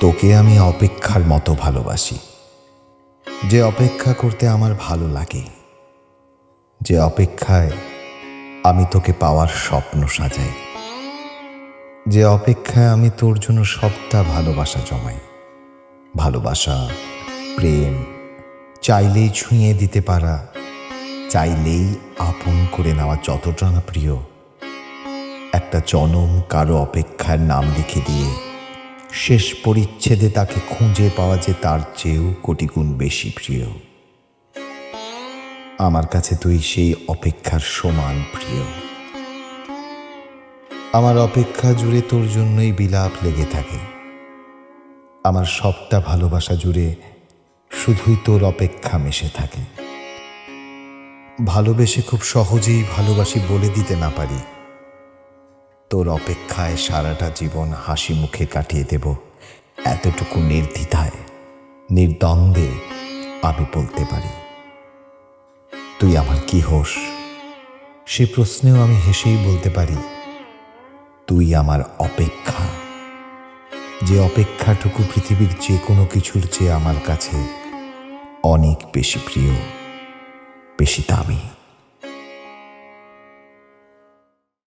তোকে আমি অপেক্ষার মতো ভালোবাসি, যে অপেক্ষা করতে আমার ভালো লাগে, যে অপেক্ষায় আমি তোকে পাওয়ার স্বপ্ন সাজাই, যে অপেক্ষায় আমি তোর জন্য সবটা ভালোবাসা জমাই। ভালোবাসা, প্রেম, চাইলেই ছুঁয়ে দিতে পারা, চাইলেই আপন করে নেওয়া যতটা না প্রিয়, একটা জনম কারো অপেক্ষার নাম লিখে দিয়ে শেষ পরিচ্ছেদে তাকে খুঁজে পাওয়া যে তার চেয়েও কোটি গুণ বেশি প্রিয়। আমার কাছে তুই সেই অপেক্ষার সমান প্রিয়। আমার অপেক্ষা জুড়ে তোর জন্যই বিলাপ লেগে থাকে। আমার সবটা ভালোবাসা জুড়ে শুধুই তোর অপেক্ষা মিশে থাকে। ভালোবেসে খুব সহজেই ভালোবাসি বলে দিতে না পারি, তোর অপেক্ষায় সারাটা জীবন হাসি মুখে কাটিয়ে দেব, এতটুকু নির্দ্বিধায় নির্দ্বন্দ্বে আমি বলতে পারি। তুই আমার কি হোস, সে প্রশ্নেও আমি হেসেই বলতে পারি, তুই আমার অপেক্ষা। যে অপেক্ষাটুকু পৃথিবীর যে কোনো কিছুর চেয়ে আমার কাছে অনেক বেশি প্রিয়, বেশি দামি।